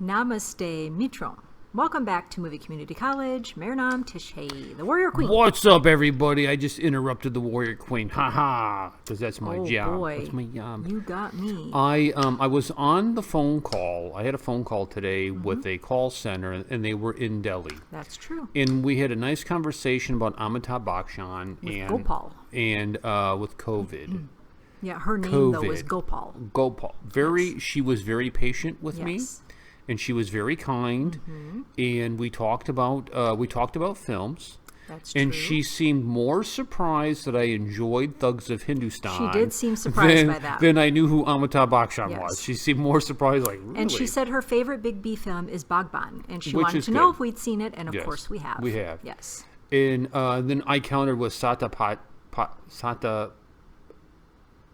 Namaste Mitrom. Welcome back to Movie Community College. Marinam Tishay, the Warrior Queen. What's up, everybody? I just interrupted the Warrior Queen. Ha, because that's my job. Boy. That's my job. You got me. I was on the phone call. I had a phone call today with a call center, and they were in Delhi. That's true. And we had a nice conversation about Amitabh Bachchan With Gopal. And with COVID. Yeah, her name though was Gopal. Gopal. She was very patient with me. And she was very kind, and we talked about films. That's true. And she seemed more surprised that I enjoyed Thugs of Hindustan. She did seem surprised by that. Than I knew who Amitabh Bachchan was. She seemed more surprised, like, really? And she said her favorite Big B film is Bhagban, and she wanted to know if we'd seen it, and of course we have. We have. Yes. And then I countered with Sata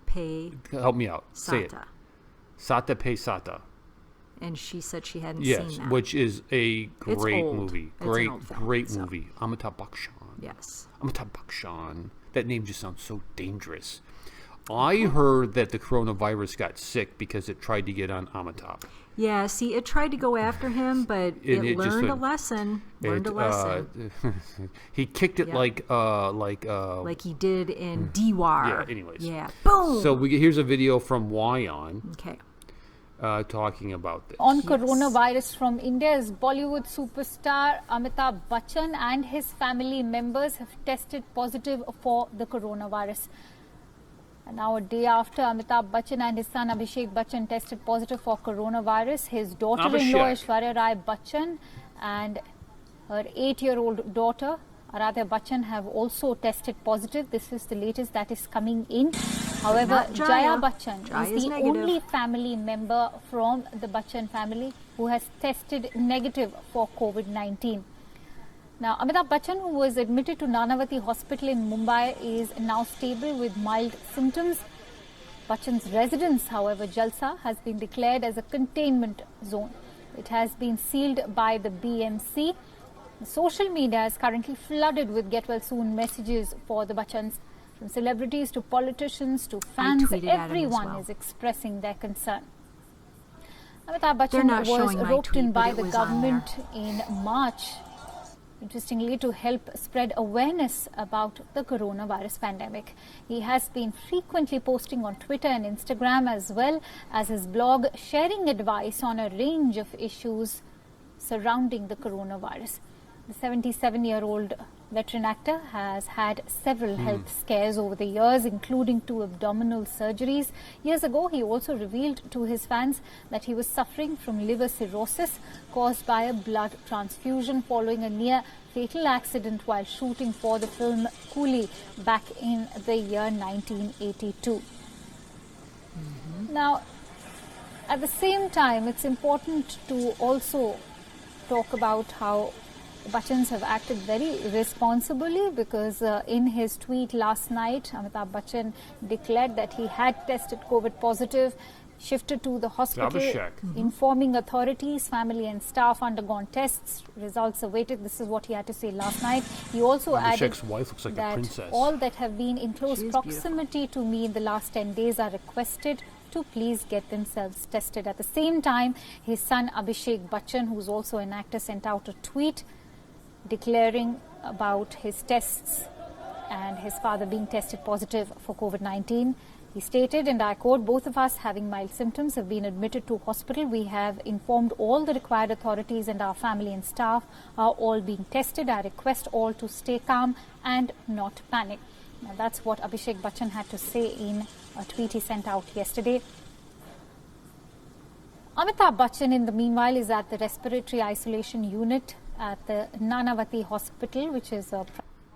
Pay. Help me out. Sata. Say it. Sata Pay Sata. And she said she hadn't seen that. Yes, which is a great movie. Great film, movie. Amitabh Bachchan. Yes. Amitabh Bachchan. That name just sounds so dangerous. I heard that the coronavirus got sick because it tried to get on Amitabh. Yeah, see, it tried to go after him, but it learned a lesson. He kicked it like he did in Diwar. Yeah, anyways. Yeah, boom! So here's a video from Wyon. Okay. Talking about this. On coronavirus from India, Bollywood superstar Amitabh Bachchan and his family members have tested positive for the coronavirus. And now, a day after Amitabh Bachchan and his son Abhishek Bachchan tested positive for coronavirus, his daughter-in-law Aishwarya Rai Bachchan and her 8-year-old daughter Aradhya Bachchan have also tested positive. This is the latest that is coming in. However, Jaya Bachchan is the only family member from the Bachchan family who has tested negative for COVID-19. Now, Amitabh Bachchan, who was admitted to Nanavati Hospital in Mumbai, is now stable with mild symptoms. Bachchan's residence, however, Jalsa, has been declared as a containment zone. It has been sealed by the BMC. Social media is currently flooded with get well soon messages for the Bachchans. From celebrities to politicians to fans, everyone is expressing their concern. Amitabh Bachchan was roped in by the government in March, interestingly, to help spread awareness about the coronavirus pandemic. He has been frequently posting on Twitter and Instagram as well as his blog, sharing advice on a range of issues surrounding the coronavirus. The 77-year-old veteran actor has had several health scares over the years, including 2 abdominal surgeries. Years ago, he also revealed to his fans that he was suffering from liver cirrhosis caused by a blood transfusion following a near-fatal accident while shooting for the film Coolie back in the year 1982. Now, at the same time, it's important to also talk about how Bachchans have acted very responsibly, because in his tweet last night, Amitabh Bachchan declared that he had tested COVID positive, shifted to the hospital, informing authorities, family and staff undergone tests, results awaited. This is what he had to say last night. He also added wife looks like that a princess. All that have been in close proximity to me in the last 10 days are requested to please get themselves tested. At the same time, his son Abhishek Bachchan, who's also an actor, sent out a tweet declaring about his tests and his father being tested positive for COVID-19. He stated, and I quote, "Both of us having mild symptoms have been admitted to hospital. We have informed all the required authorities and our family and staff are all being tested. I request all to stay calm and not panic." Now, that's what Abhishek Bachchan had to say in a tweet he sent out yesterday. Amitabh Bachchan, in the meanwhile, is at the respiratory isolation unit at the Nanavati Hospital, which is a...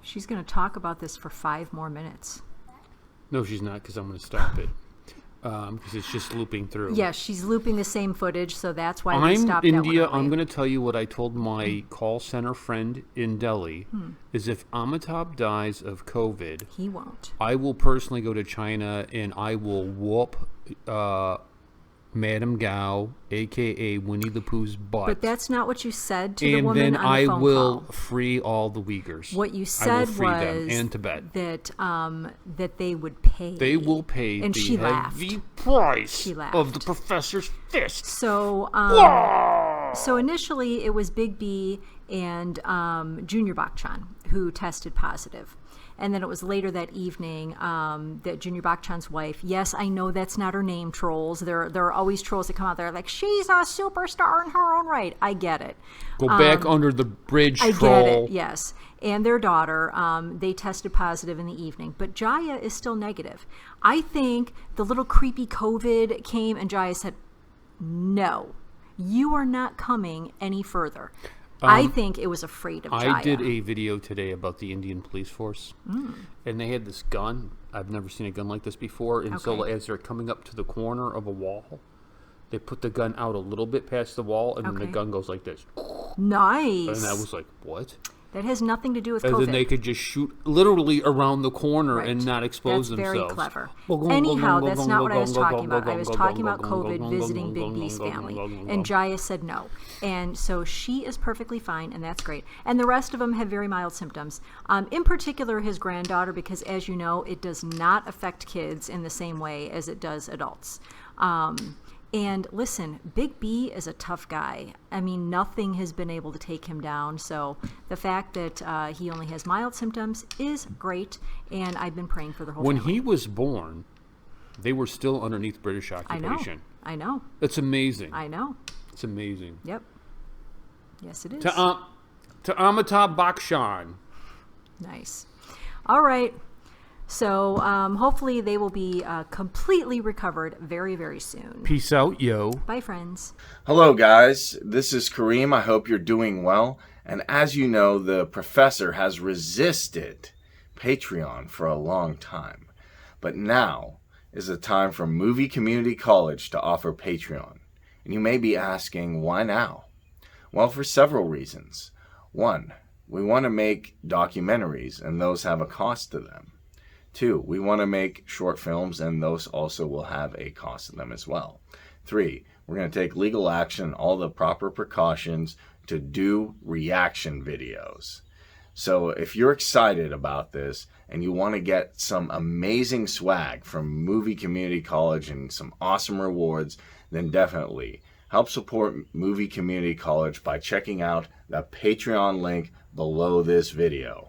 She's going to talk about this for 5 more minutes. No, she's not, because I'm going to stop it. Because it's just looping through. Yes, she's looping the same footage, so that's why we stopped I'm India. I'm going to tell you what I told my call center friend in Delhi, is if Amitabh dies of COVID... He won't. I will personally go to China, and I will whoop... Madam Gao, a.k.a. Winnie the Pooh's butt. But that's not what you said to the woman on the phone call. And then I will free all the Uyghurs. What you said was them and Tibet. That they would pay. They will pay and the she heavy laughed. price She laughed. of the professor's fist. So, Whoa! So initially it was Big B and Junior Bachchan who tested positive. And then it was later that evening that Junior Bachchan's wife, yes, I know that's not her name, trolls. There are always trolls that come out there like, she's a superstar in her own right. I get it. Go back under the bridge, I troll. get it, yes. And their daughter, they tested positive in the evening. But Jaya is still negative. I think the little creepy COVID came and Jaya said, no, you are not coming any further. I think it was afraid of Jaya. I did a video today about the Indian police force, and they had this gun. I've never seen a gun like this before. And so as they're coming up to the corner of a wall, they put the gun out a little bit past the wall, and then the gun goes like this. Nice. And I was like, what? That has nothing to do with And COVID. then they could just shoot literally around the corner and not expose That's themselves. very clever. Anyhow, that's not what I was talking about. I was talking about COVID visiting Big B's family. And Jaya said no. And so she is perfectly fine, and that's great. And the rest of them have very mild symptoms. In particular, his granddaughter, because as you know, it does not affect kids in the same way as it does adults. And listen, Big B is a tough guy. I mean, nothing has been able to take him down. So the fact that he only has mild symptoms is great. And I've been praying for the whole When family. he was born, they were still underneath British occupation. I know. It's amazing. I know. It's amazing. Yep. Yes, it is. To Amitabh Bachchan. Nice. All right. So hopefully they will be completely recovered very, very soon. Peace out, yo. Bye, friends. Hello, guys. This is Kareem. I hope you're doing well. And as you know, the professor has resisted Patreon for a long time. But now is the time for Movie Community College to offer Patreon. And you may be asking, why now? Well, for several reasons. One, we want to make documentaries, and those have a cost to them. Two, we want to make short films, and those also will have a cost to them as well. Three, we're going to take legal action, all the proper precautions to do reaction videos. So if you're excited about this and you want to get some amazing swag from Movie Community College and some awesome rewards, then definitely help support Movie Community College by checking out the Patreon link below this video.